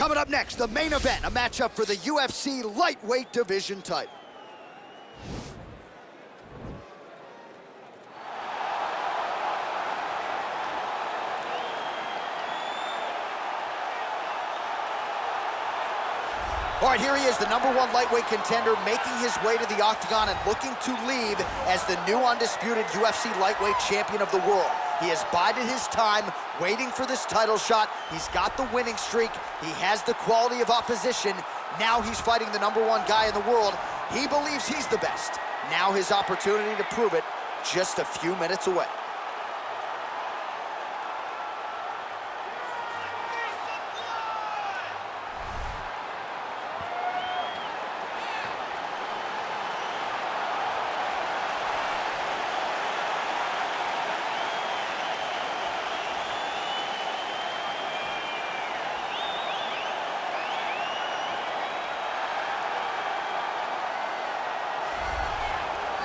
Coming up next, the main event, a matchup for the UFC lightweight division title. All right, here he is, the #1 lightweight contender, making his way to the octagon and looking to leave as the new undisputed UFC lightweight champion of the world. He has bided his time, waiting for this title shot. He's got the winning streak. He has the quality of opposition. Now he's fighting the #1 guy in the world. He believes he's the best. Now his opportunity to prove it, just a few minutes away.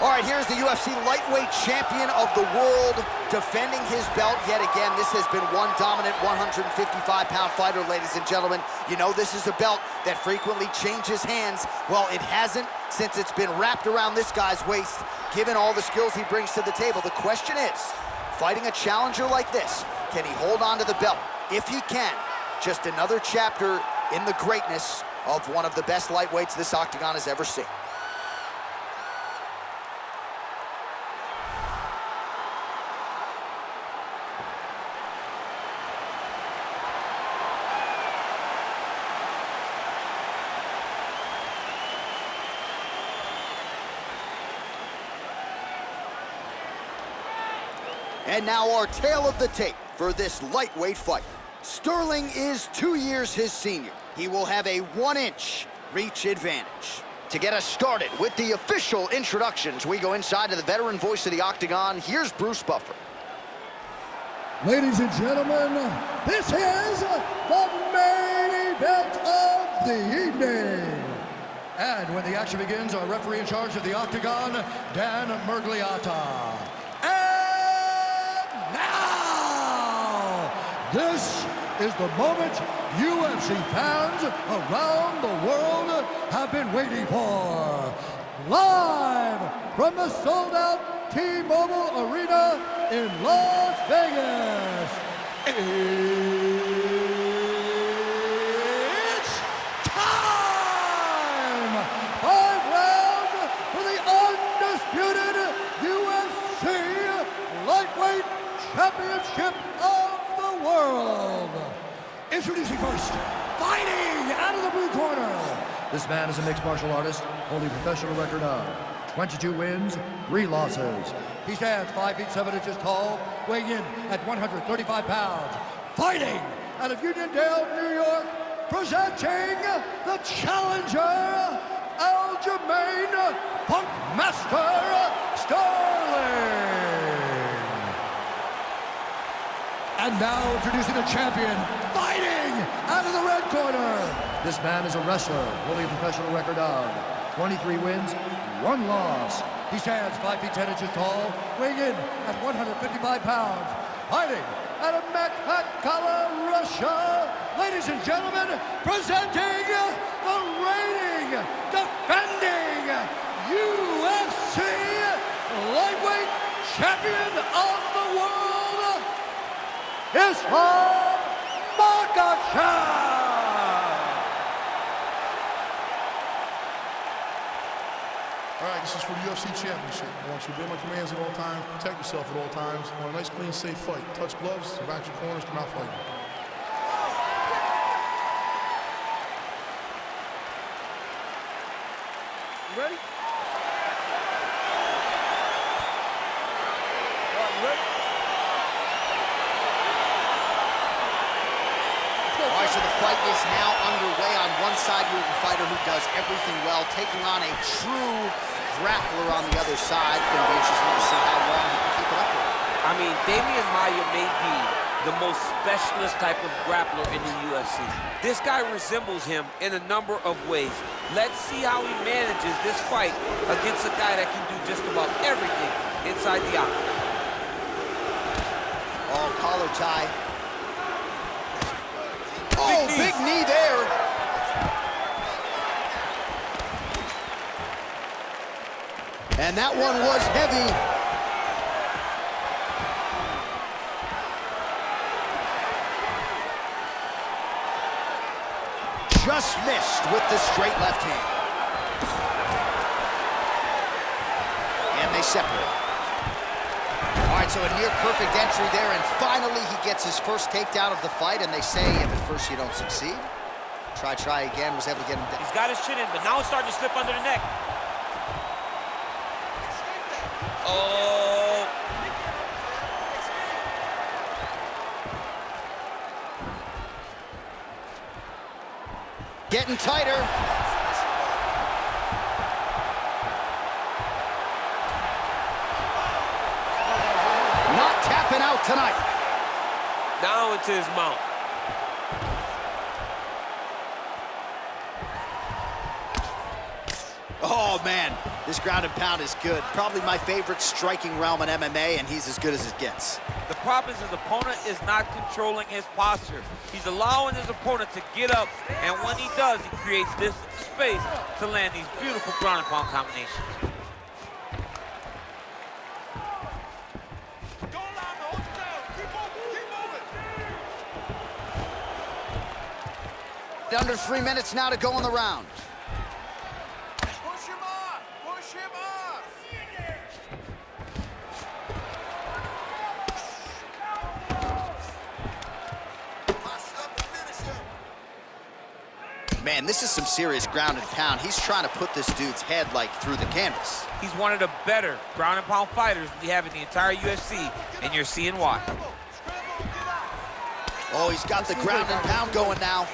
All right, here's the UFC lightweight champion of the world, defending his belt yet again. This has been one dominant 155-pound fighter, ladies and gentlemen. You know, this is a belt that frequently changes hands. Well, it hasn't since it's been wrapped around this guy's waist, given all the skills he brings to the table. The question is, fighting a challenger like this, can he hold on to the belt? If he can, just another chapter in the greatness of one of the best lightweights this octagon has ever seen. And now our tale of the tape for this lightweight fight. Sterling is 2 years his senior. He will have a 1-inch reach advantage. To get us started with the official introductions, we go inside to the veteran voice of the octagon. Here's Bruce Buffer. Ladies and gentlemen, this is the main event of the evening. And when the action begins, our referee in charge of the octagon, Dan Murgliata. Now, this is the moment UFC fans around the world have been waiting for. Live from the sold-out T-Mobile Arena in Las Vegas, it's time! 5 rounds for the undisputed UFC lightweight championship of the world. Introducing first, fighting out of the blue corner. This man is a mixed martial artist, holding a professional record of 22 wins, 3 losses. He stands 5 feet 7 inches tall, weighing in at 135 pounds. Fighting out of Uniondale, New York, presenting the challenger, Aljamain Funkmaster Sterling. And now introducing the champion, fighting out of the red corner. This man is a wrestler, holding a professional record of 23 wins, 1 loss. He stands 5 feet 10 inches tall, weighing in at 155 pounds. Fighting out of Makhachev, Russia. Ladies and gentlemen, presenting the reigning, defending UFC lightweight champion of the world, Islam Makhachev! All right, this is for the UFC Championship. I want you to obey my commands at all times, protect yourself at all times. I want a nice, clean, safe fight. Touch gloves, back your corners, come out fighting. You ready? All right, you ready? All right, so the fight is now underway. On one side, you have a fighter who does everything well, taking on a true grappler on the other side. It's going to be interesting to see how long he can keep it up with. I mean, Damian Maia may be the most specialist type of grappler in the UFC. This guy resembles him in a number of ways. Let's see how he manages this fight against a guy that can do just about everything inside the octagon. Oh, collar tie. Oh, big knee there. And that one was heavy. Just missed with the straight left hand. And they separate. All right, so a near-perfect entry there, and finally he gets his first takedown of the fight, and they say if at first you don't succeed, try again, was able to get him down. He's got his chin in, but now it's starting to slip under the neck. Oh. Getting tighter. Not tapping out tonight. Now into his mount. Oh, man, this ground and pound is good. Probably my favorite striking realm in MMA, and he's as good as it gets. The problem is his opponent is not controlling his posture. He's allowing his opponent to get up, and when he does, he creates this space to land these beautiful ground and pound combinations. Under 3 minutes now to go in the round. Push him off! Push him off! Man, this is some serious ground and pound. He's trying to put this dude's head, like, through the canvas. He's one of the better ground and pound fighters we have in the entire UFC, and you're seeing why. Oh, he's got the ground and pound going now.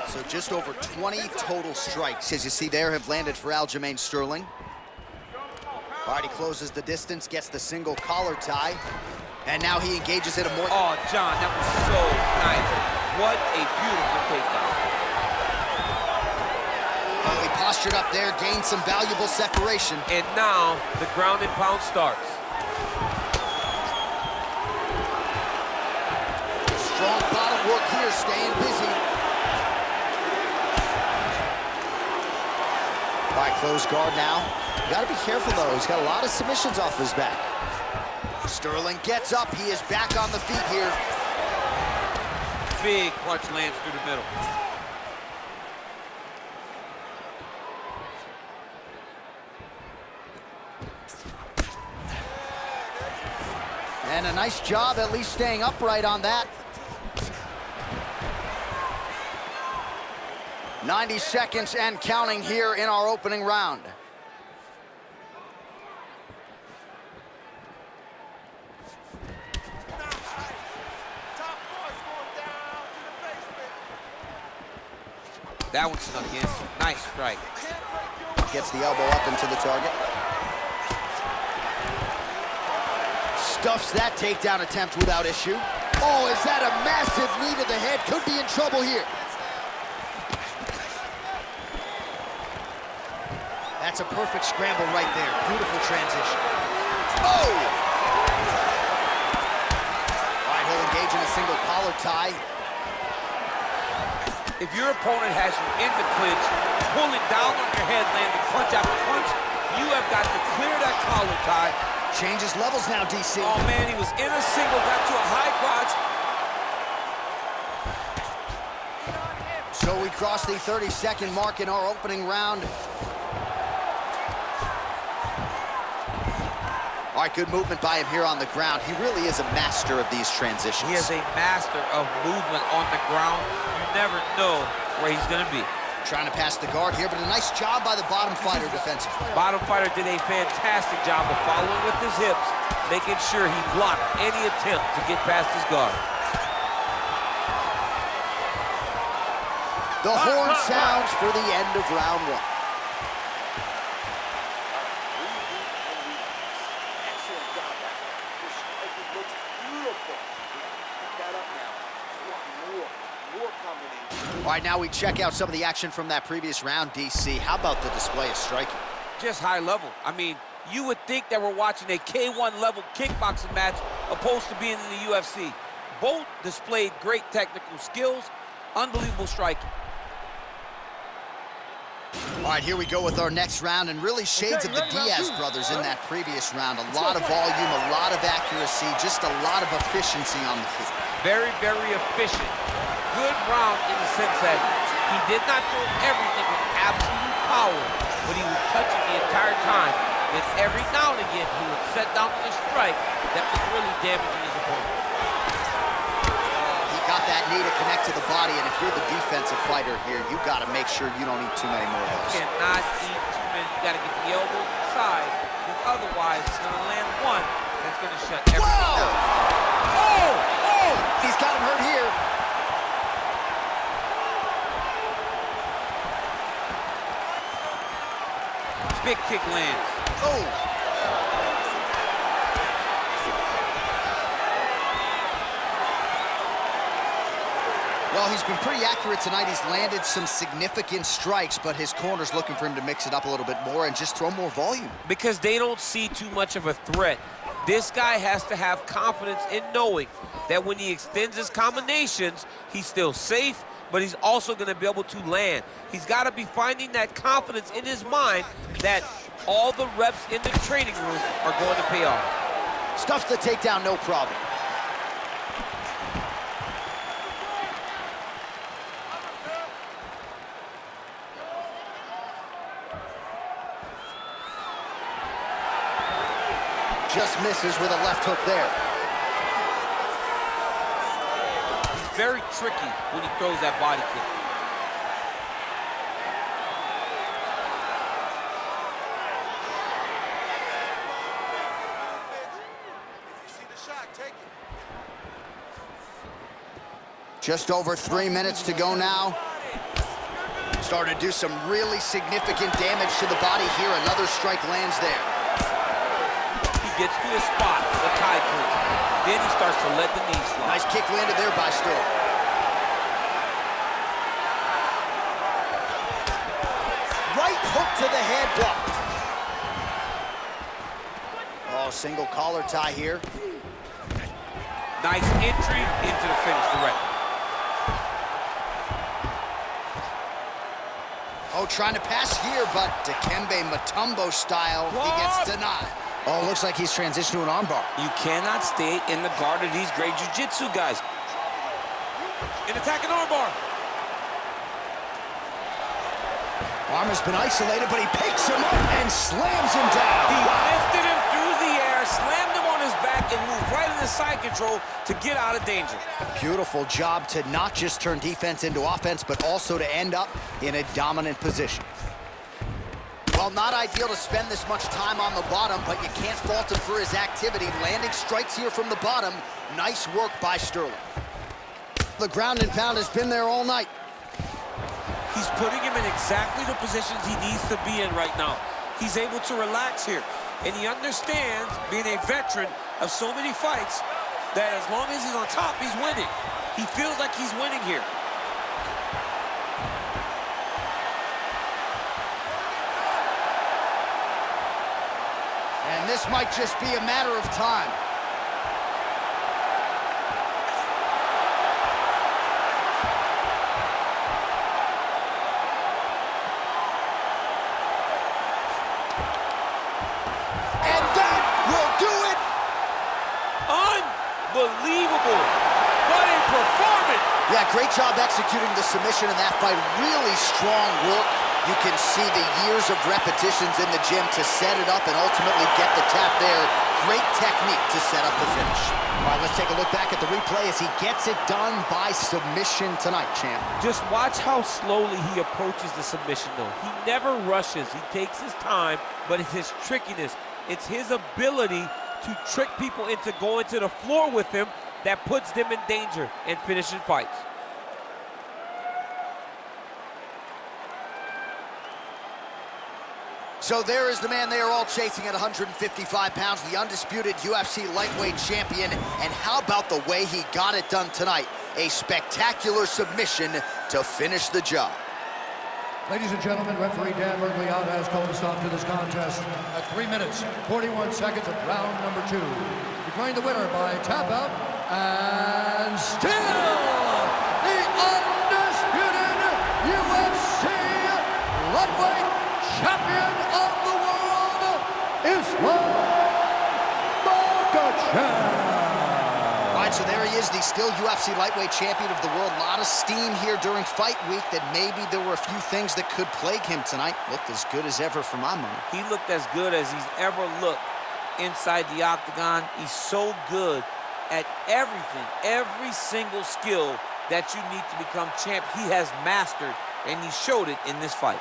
So just over 20 total strikes, as you see there, have landed for Aljamain Sterling. All right, he closes the distance, gets the single collar tie, and now he engages in a more... Oh, John, that was so nice. What a beautiful takedown. Oh, he postured up there, gained some valuable separation. And now the ground and pound starts. Strong bottom work here, staying busy. All right, closed guard now. You gotta be careful, though. He's got a lot of submissions off his back. Sterling gets up. He is back on the feet here. Big punch lands through the middle. And a nice job at least staying upright on that. 90 seconds and counting here in our opening round. That one snuck in. Nice strike. Gets the elbow up into the target. Stuffs that takedown attempt without issue. Oh, is that a massive knee to the head? Could be in trouble here. That's a perfect scramble right there. Beautiful transition. Oh! All right, he'll engage in a single collar tie. If your opponent has you in the clinch, pulling down on your head, landing punch after punch, you have got to clear that collar tie. Changes levels now, DC. Oh, man, he was in a single, got to a high crotch. So we cross the 30-second mark in our opening round. All right, good movement by him here on the ground. He really is a master of these transitions. He is a master of movement on the ground. You never know where he's going to be. Trying to pass the guard here, but a nice job by the bottom fighter defensively. Bottom fighter did a fantastic job of following with his hips, making sure he blocked any attempt to get past his guard. The horn sounds for the end of round one. Excellent job back there. This striking looks beautiful. Pick that up now. More combinations. All right, now we check out some of the action from that previous round, DC. How about the display of striking? Just high level. I mean, you would think that we're watching a K1 level kickboxing match opposed to being in the UFC. Both displayed great technical skills, unbelievable striking. All right, here we go with our next round, and really shades of the Diaz brothers in that previous round. A lot of volume, a lot of accuracy, just a lot of efficiency on the feet. Very, very efficient. Good round in the sense that he did not throw everything with absolute power, but he was touching the entire time. And every now and again, he would set down a strike that was really damaging his opponent. He got that knee to connect to the body, and if you're the defensive fighter here, you got to make sure you don't eat too many more of those. You cannot eat too many. You got to get the elbow inside, because otherwise, he's going to land one that's going to shut everything down. Oh! He's got him hurt here. Big kick lands. Oh! Well, he's been pretty accurate tonight. He's landed some significant strikes, but his corner's looking for him to mix it up a little bit more and just throw more volume. Because they don't see too much of a threat. This guy has to have confidence in knowing that when he extends his combinations, he's still safe, but he's also going to be able to land. He's got to be finding that confidence in his mind that all the reps in the training room are going to pay off. Stuffs the takedown, no problem. Just misses with a left hook there. He's very tricky when he throws that body kick. Just over 3 minutes to go now. Starting to do some really significant damage to the body here. Another strike lands there. He gets to his spot, the tie clinch. Then he starts to let the knees slide. Nice kick landed there by Sterling. Right hook to the head block. Oh, single collar tie here. Nice entry into the finish direct. Oh, trying to pass here, but Dikembe Mutombo style, he gets denied. Oh, looks like he's transitioned to an armbar. You cannot stay in the guard of these great jiu-jitsu guys. An attacking armbar. Arm has been isolated, but he picks him up and slams him down. He lifted him through the air, slammed him on his back, and moved right into side control to get out of danger. Beautiful job to not just turn defense into offense, but also to end up in a dominant position. Well, not ideal to spend this much time on the bottom, but you can't fault him for his activity. Landing strikes here from the bottom. Nice work by Sterling. The ground and pound has been there all night. He's putting him in exactly the positions he needs to be in right now. He's able to relax here, and he understands, being a veteran of so many fights, that as long as he's on top, he's winning. He feels like he's winning here. And this might just be a matter of time. And that will do it. Unbelievable. What a performance. Yeah, great job executing the submission in that fight. Really strong work. You can see the years of repetitions in the gym to set it up and ultimately get the tap there. Great technique to set up the finish. All right, let's take a look back at the replay as he gets it done by submission tonight, champ. Just watch how slowly he approaches the submission, though. He never rushes. He takes his time, but it's his trickiness. It's his ability to trick people into going to the floor with him that puts them in danger and finishing fights. So there is the man they are all chasing at 155 pounds, the undisputed UFC lightweight champion. And how about the way he got it done tonight? A spectacular submission to finish the job. Ladies and gentlemen, referee Dan Mergliotta has called a stop to this contest at 3 minutes, 41 seconds of round number 2. Declaring the winner by tap out, and still the undisputed UFC lightweight All right, so there he is, the still UFC lightweight champion of the world. A lot of steam here during fight week that maybe there were a few things that could plague him tonight. Looked as good as ever for my money. He looked as good as he's ever looked inside the octagon. He's so good at everything, every single skill that you need to become champ. He has mastered, and he showed it in this fight.